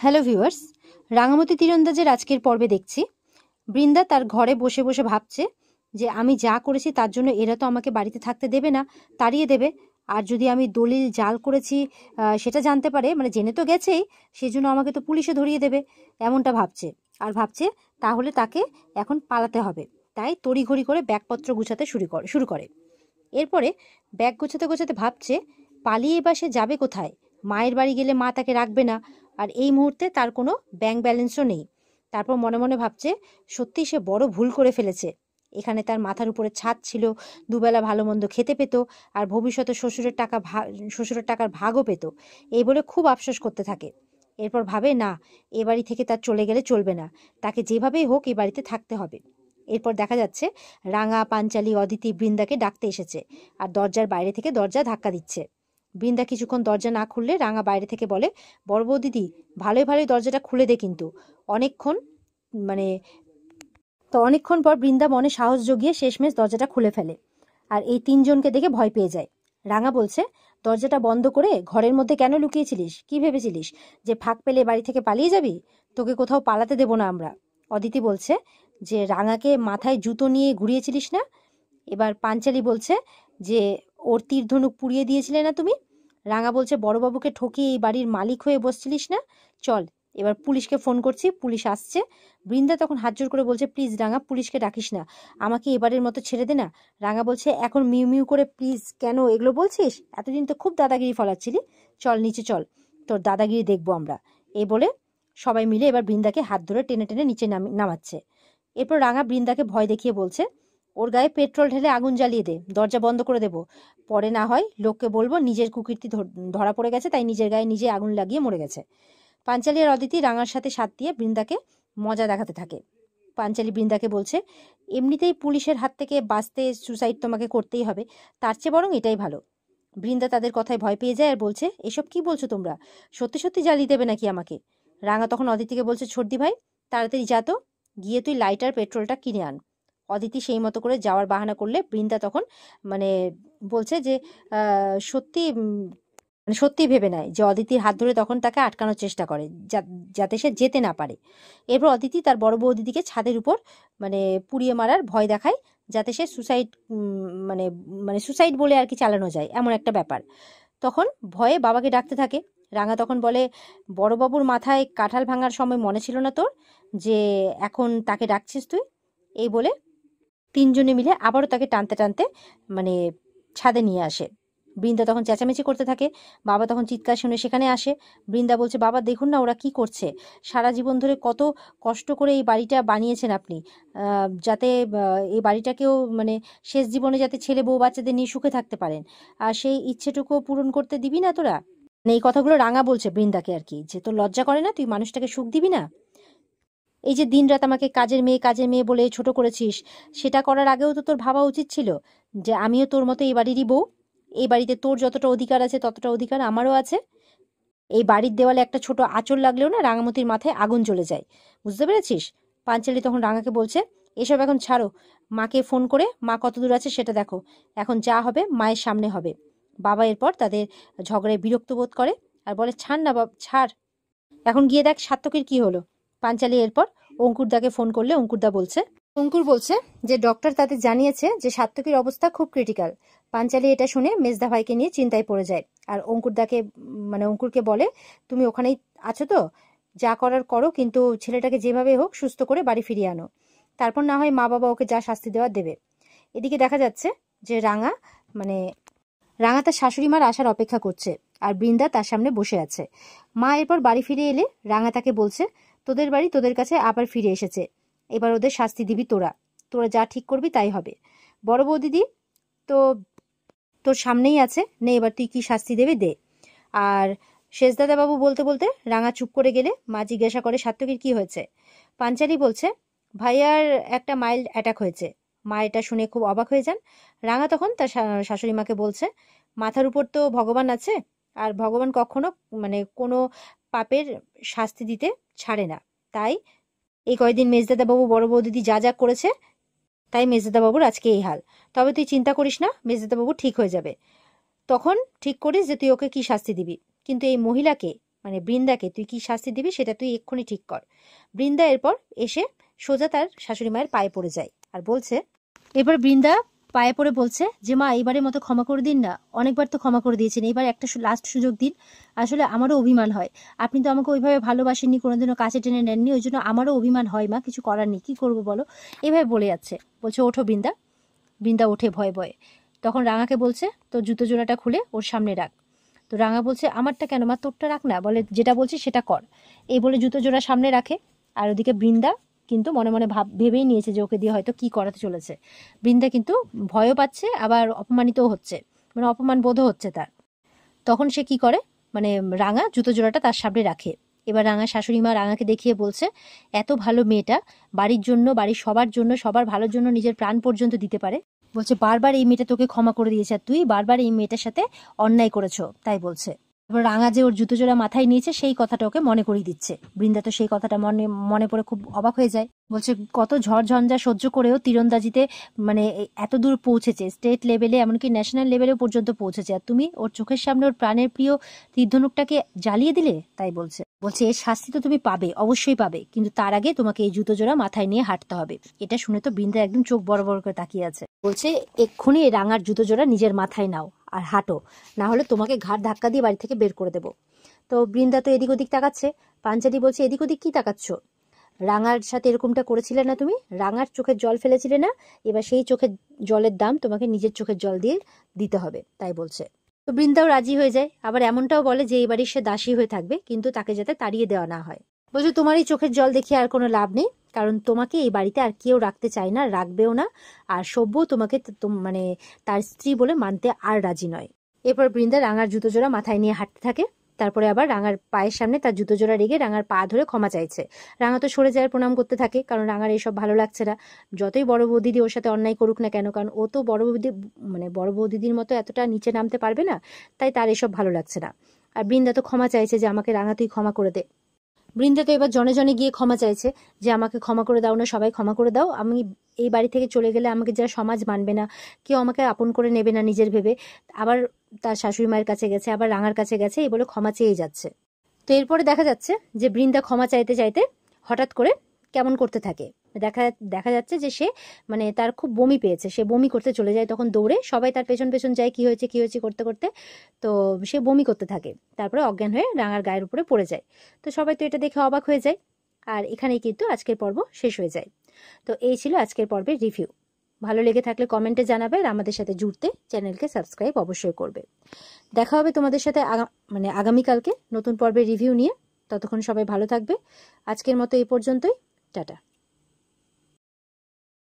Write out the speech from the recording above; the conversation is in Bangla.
হ্যালো ভিউয়ার্স, রাঙামতি তীরন্দাজের আজকের পর্বে দেখছি বৃন্দা তার ঘরে বসে বসে ভাবছে যে আমি যা করেছি তার জন্য এরা তো আমাকে বাড়িতে থাকতে দেবে না, তাড়িয়ে দেবে। আর যদি আমি দলিল জাল করেছি সেটা জানতে পারে, মানে জেনে তো গেছেই, সেজন্য আমাকে তো পুলিশে ধরিয়ে দেবে, এমনটা ভাবছে। আর ভাবছে তাহলে তাকে এখন পালাতে হবে, তাই তড়িঘড়ি করে ব্যাগপত্র গুছাতে শুরু করে। এরপরে ব্যাগ গোছাতে গোছাতে ভাবছে পালিয়ে বা সে যাবে কোথায়। মায়ের বাড়ি গেলে মা তাকে রাখবে না, আর এই মুহূর্তে তার কোনো ব্যাংক ব্যালেন্সও নেই। তারপর মনে মনে ভাবছে সত্যি সে বড় ভুল করে ফেলেছে। এখানে তার মাথার উপরে ছাদ ছিল, দুবেলা ভালো মন্দ খেতে পেত, আর ভবিষ্যতে শ্বশুরের টাকার ভাগও পেত, এই বলে খুব আফসোস করতে থাকে। এরপর ভাবে না, এ বাড়ি থেকে তার চলে গেলে চলবে না, তাকে যেভাবেই হোক এই বাড়িতে থাকতে হবে। এরপর দেখা যাচ্ছে রাঙা, পাঞ্চালি, অদিতি বৃন্দাকে ডাকতে এসেছে, আর দরজার বাইরে থেকে দরজা ধাক্কা দিচ্ছে। বৃন্দা কিছুক্ষণ দরজা না খুললে রাঙা বাইরে থেকে বলে, বড় বউ দিদি, ভালোই ভালোই দরজাটা খুলে দে কিন্তু। অনেকক্ষণ মানে অনেকক্ষণ পর বৃন্দা মনে সাহস জগিয়ে শেষমেশ দরজাটা খুলে ফেলে, আর এই তিনজনকে দেখে ভয় পেয়ে যায়। রাঙা বলছে, দরজাটা বন্ধ করে ঘরের মধ্যে কেন লুকিয়েছিলিস? কি ভেবেছিলিস যে ফাঁক পেলে বাড়ি থেকে পালিয়ে যাবি? তোকে কোথাও পালাতে দেব না আমরা। অদিতি বলছে যে রাঙাকে মাথায় জুতো নিয়ে ঘুরিয়েছিলিস না? এবার পাঞ্চালি বলছে যে ওর তীর ধনুক পুড়িয়ে দিয়েছিলে না তুমি? রাঙা বলছে বড়বাবুকে ঠকিয়ে এই বাড়ির মালিক হয়ে বসছিলিস না? চল, এবার পুলিশকে ফোন করছি, পুলিশ আসছে। বৃন্দা তখন হাত জোর করে বলছে, প্লিজ রাঙা, পুলিশকে ডাকিস না, আমাকে এবারের মতো ছেড়ে দে না। রাঙা বলছে, এখন মিউ মিউ করে প্লিজ কেন এগুলো বলছিস? এতদিন তো খুব দাদাগিরি ফলাচ্ছিলি, চল নিচে চল, তোর দাদাগিরি দেখবো আমরা। এই বলে সবাই মিলে এবার বৃন্দাকে হাত ধরে টেনে টেনে নিচে নামাচ্ছে। এরপর রাঙা বৃন্দাকে ভয় দেখিয়ে বলছে, ওর গায়ে পেট্রোল ঢেলে আগুন জ্বালিয়ে দে, দরজা বন্ধ করে দেবো, পরে না হয় লোককে বলবো নিজের কুকীর্তি ধরা পড়ে গেছে, তাই নিজের গায়ে নিজে আগুন লাগিয়ে মরে গেছে। পাঞ্চালি আর অদিতি রাঙার সাথে সাথ দিয়ে বৃন্দাকে মজা দেখাতে থাকে। পাঞ্চালি বৃন্দাকে বলছে, এমনিতেই পুলিশের হাত থেকে বাঁচতে সুসাইড তোমাকে করতেই হবে, তার চেয়ে বরং এটাই ভালো। বৃন্দা তাদের কথায় ভয় পেয়ে যায় আর বলছে, এসব কি বলছো তোমরা? সত্যি সত্যি জ্বালিয়ে দেবে নাকি আমাকে? রাঙা তখন অদিতিকে বলছে, ছর্দি ভাই, তাড়াতাড়ি যা তো, গিয়ে তুই লাইটার পেট্রোলটা কিনে আন। অদিতি সেই মতো করে যাওয়ার বাহানা করলে বৃন্দা তখন মানে বলছে যে সত্যি মানে সত্যি ভেবে নেয় যে অদিতির হাত ধরে তখন তাকে আটকানোর চেষ্টা করে, যাতে সে যেতে না পারে। এরপর অদিতি তার বড় বৌদিদিকে ছাদের উপর মানে পুড়িয়ে মারার ভয় দেখায়, যাতে সে সুসাইড মানে মানে সুসাইড বলে আর কি চালানো যায়, এমন একটা ব্যাপার। তখন ভয়ে বাবাকে ডাকতে থাকে। রাঙা তখন বলে, বড়বাবুর মাথায় কাঁঠাল ভাঙার সময় মনে ছিল না তোর যে এখন তাকে ডাকছিস তুই? এই বলে তিনজনে মিলে আবারও তাকে টানতে টানতে মানে ছাদে নিয়ে আসে। বৃন্দা তখন চেঁচামেচি করতে থাকে। বাবা তখন চিৎকার শুনে সেখানে আসে। বৃন্দা বলছে, বাবা দেখুন না ওরা কি করছে, সারা জীবন ধরে কত কষ্ট করে এই বাড়িটা বানিয়েছেন আপনি, যাতে এই বাড়িটাকেও মানে শেষ জীবনে যাতে ছেলে বউ বাচ্চাদের নিয়ে সুখে থাকতে পারেন, আর সেই ইচ্ছেটুকু পূরণ করতে দিবি না তোরা? মানে এই কথাগুলো রাঙা বলছে বৃন্দাকে আর কি, যে তোর লজ্জা করে না, তুই মানুষটাকে সুখ দিবি না? এই যে দিনরাত আমাকে কাজের মেয়ে বলে ছোট করেছিস, সেটা করার আগেও তো তোর ভাবা উচিত ছিল যে আমিও তোর মতো এই বাড়িরই বউ, এই বাড়িতে তোর যতটা অধিকার আছে ততটা অধিকার আমারও আছে। এই বাড়ির দেওয়ালে একটা ছোট আঁচড় লাগলেও না রাঙামতির মাথায় আগুন জ্বলে যায়, বুঝতে পেরেছিস? পাঞ্চালি তখন রাঙাকে বলছে, এসব এখন ছাড়ো, মাকে ফোন করে মা কত দূর আছে সেটা দেখো, এখন যা হবে মায়ের সামনে হবে। বাবা এরপর তাদের ঝগড়ায় বিরক্ত বোধ করে আর বলে, ছাড় না বাবা, ছাড়, এখন গিয়ে দেখ সাত্তকীর কি হলো। পাঞ্চালি এরপর অঙ্কুরদাকে ফোন করলে অঙ্কুর বলছে যে ডক্টর তাদের জানিয়েছে যে সাত্তকীর অবস্থা খুব ক্রিটিক্যাল। পাঞ্চালি এটা শুনে মেজদা ভাইকে নিয়ে চিন্তায় পড়ে যায়, আর অঙ্কুরকে বলে, তুমি ওখানেই আছো তো, যা করার করো, কিন্তু ছেলেটাকে যেভাবে হোক সুস্থ করে বাড়ি ফিরিয়ে আনো, তারপর না হয় মা বাবা ওকে যা শাস্তি দেওয়ার দেবে। এদিকে দেখা যাচ্ছে যে রাঙা তার শাশুড়ি মার আসার অপেক্ষা করছে, আর বৃন্দা তার সামনে বসে আছে। মা এরপর বাড়ি ফিরে এলে রাঙা তাকে বলছে, তোদের বাড়ি তোদের কাছে আবার ফিরে এসেছে, এবার ওদের শাস্তি দিবি তোরা, তোরা যা ঠিক করবি তাই হবে। বড় বৌদিদি তো তোর সামনেই আছে, নে এবার তুই কি শাস্তি দেবে দে। আর শেষদাদা বাবু বলতে বলতে রাঙা চুপ করে গেলে মা জিজ্ঞাসা করে, সাত্তকীর কি হয়েছে? পাঞ্চালি বলছে, ভাইয়ার একটা মাইল্ড অ্যাটাক হয়েছে। মা এটা শুনে খুব অবাক হয়ে যান। রাঙা তখন তার শাশুড়ি মাকে বলছে, মাথার উপর তো ভগবান আছে, আর ভগবান কখনো কোনো পাপের শাস্তি দিতে ছাড়ে না, তাই এই কয়দিন মেজদাদা বাবু বড় বৌদিদি যা যা করেছে, তাই মেজদাদা বাবুর আজকে এই হাল। তবে তুই চিন্তা করিস না, মেজদাদা বাবু ঠিক হয়ে যাবে, তখন ঠিক করিস যে তুই ওকে কি শাস্তি দিবি, কিন্তু এই মহিলাকে মানে বৃন্দাকে তুই কি শাস্তি দিবি সেটা তুই এক্ষুনি ঠিক কর। বৃন্দা এরপর এসে সোজা তার শাশুড়ি মায়ের পায়ে পড়ে যায় আর বলছে, এবার বৃন্দা পায়ে পড়ে বলছে যে মা এবারের মতো ক্ষমা করে দিন না, অনেকবার তো ক্ষমা করে দিয়েছেন, এবার একটা লাস্ট সুযোগ দিন। আসলে আমারও অভিমান হয়, আপনি তো আমাকে ওইভাবে ভালোবাসেননি, কোনোদিনও কাছে টেনে নেননি, ওই জন্য আমারও অভিমান হয় মা, কিছু করার নেই, কি করবো বলো। এভাবে বলে যাচ্ছে। বলছে ওঠো বৃন্দা। বৃন্দা ওঠে ভয়ে ভয়ে। তখন রাঙাকে বলছে তোর জুতো জোড়াটা খুলে ওর সামনে রাখ। তো রাঙা বলছে আমারটা কেন মা, তোরটা রাখ না, বলে যেটা বলছি সেটা কর। এই বলে জুতো জোড়া সামনে রাখে। আর ওদিকে বৃন্দা কিন্তু মনে মনে ভেবেই নিয়েছে যে ওকে দিয়ে হয়তো কি করাতে চলেছে। বৃন্দা কিন্তু ভয়ও পাচ্ছে, আবার অপমানিতও হচ্ছে, মানে অপমান বোধও হচ্ছে তার। তখন সে কি করে, মানে রাঙা জুতো জোড়াটা তার সামনে রাখে। এবার রাঙা শাশুড়ি মা রাঙাকে দেখিয়ে বলছে এত ভালো মেয়েটা, বাড়ির জন্য, বাড়ির সবার জন্য, সবার ভালোর জন্য নিজের প্রাণ পর্যন্ত দিতে পারে। বলছে বারবার এই মেয়েটা তোকে ক্ষমা করে দিয়েছে, আর তুই বারবার এই মেয়েটার সাথে অন্যায় করেছো, তাই বলছে। এবার রাঙা যে ওর জুতো জোড়া মাথায় নিয়েছে সেই কথাটা ওকে মনে করিয়ে দিচ্ছে। বৃন্দা তো সেই কথাটা মনে পড়ে খুব অবাক হয়ে যায়। বলছে কত ঝড় ঝঞ্ঝা সহ্য করেও তীরন্দাজিতে মানে এত দূর পৌঁছেছে, স্টেট লেভেলে, এমনকি ন্যাশনাল লেভেলেও পর্যন্ত পৌঁছেছে, আর তুমি ওর চোখের সামনে ওর প্রাণের প্রিয় তীরধনুকটাকে জ্বালিয়ে দিলে, তাই বলছে। বলছে এর শাস্তি তো তুমি পাবে, অবশ্যই পাবে, কিন্তু তার আগে তোমাকে এই জুতো জোড়া মাথায় নিয়ে হাঁটতে হবে। এটা শুনে তো বৃন্দা একদম চোখ বড় বড় করে তাকিয়ে আছে। বলছে এক্ষুনি এই রাঙার জুতো জোড়া নিজের মাথায় নাও আর হাঁটো, না হলে তোমাকে ঘাড় ধাক্কা দিয়ে বাড়ি থেকে বের করে দেবো। তো বৃন্দা তো এদিক ওদিক তাকাচ্ছে। পাঞ্চালি বলছে এদিক ওদিক কি তাকাচ্ছ, রাঙার সাথে এরকমটা করেছিলে না তুমি, রাঙার চোখের জল ফেলেছিলে না, এবার সেই চোখের জলের দাম তোমাকে নিজের চোখের জল দিয়ে দিতে হবে, তাই বলছে। তো বৃন্দাও রাজি হয়ে যায়, আবার এমনটাও বলে যে এই বাড়ির সে দাসী হয়ে থাকবে, কিন্তু তাকে যাতে তাড়িয়ে দেওয়া না হয়। বলছে তোমার এই চোখের জল দেখিয়ে আর কোনো লাভ নেই, কারণ তোমাকে এই বাড়িতে আর কেউ রাখতে চায় না, রাখবেও না, আর সভ্য তোমাকে মানে তার স্ত্রী বলে মানতে আর রাজি নয়। এরপর বৃন্দা রাঙার জুতো জোড়া মাথায় নিয়ে হাঁটতে থাকে। তারপরে আবার রাঙার পায়ের সামনে তার জুতো জোড়া রেখে রাঙার পা ধরে ক্ষমা চাইছে। রাঙা তো সরে যায়, প্রণাম করতে থাকে, কারণ রাঙার এইসব ভালো লাগছে না। যতই বড় বৌদিদি ওর সাথে অন্যায় করুক না কেন, কারণ ও তো বড় বৌদি, মানে বড় বৌদিদির মতো এতটা নিচে নামতে পারবে না, তাই তার এসব ভালো লাগছে না। আর বৃন্দা তো ক্ষমা চাইছে যে আমাকে রাঙা তুই ক্ষমা করে দে। বৃন্দা তো এবার জনে জনে গিয়ে ক্ষমা চাইছে যে আমাকে ক্ষমা করে দাও না, সবাই ক্ষমা করে দাও, আমি এই বাড়ি থেকে চলে গেলে আমাকে যারা সমাজ মানবে না, কেউ আমাকে আপন করে নেবে না নিজের ভেবে। আবার তার শাশুড়ি মায়ের কাছে গেছে, আবার রাঙার কাছে গেছে, এই বলে ক্ষমা চেয়ে যাচ্ছে। তো এরপরে দেখা যাচ্ছে যে বৃন্দা ক্ষমা চাইতে চাইতে হঠাৎ করে কেমন করতে থাকে। দেখা দেখা যাচ্ছে যে সে মানে তার খুব বমি পেয়েছে, সে বমি করতে চলে যায়, তখন দৌড়ে সবাই তার পেছন পেছন যায়, কি হয়েছে কি হয়েছে করতে করতে। তো সে বমি করতে থাকে, তারপরে অজ্ঞান হয়ে রাঙার গায়ের উপরে পড়ে যায়। তো সবাই তো এটা দেখে অবাক হয়ে যায়। আর এখানেই কিন্তু আজকের পর্ব শেষ হয়ে যায়। তো এই ছিল আজকের পর্বের রিভিউ। ভালো লেগে থাকলে কমেন্টে জানাবে, আর আমাদের সাথে জুড়তে চ্যানেলকে সাবস্ক্রাইব অবশ্যই করবে। দেখা হবে তোমাদের সাথে মানে আগামীকালকে নতুন পর্বের রিভিউ নিয়ে। ততক্ষণ সবাই ভালো থাকবে। আজকের মতো এই পর্যন্তই, টাটা।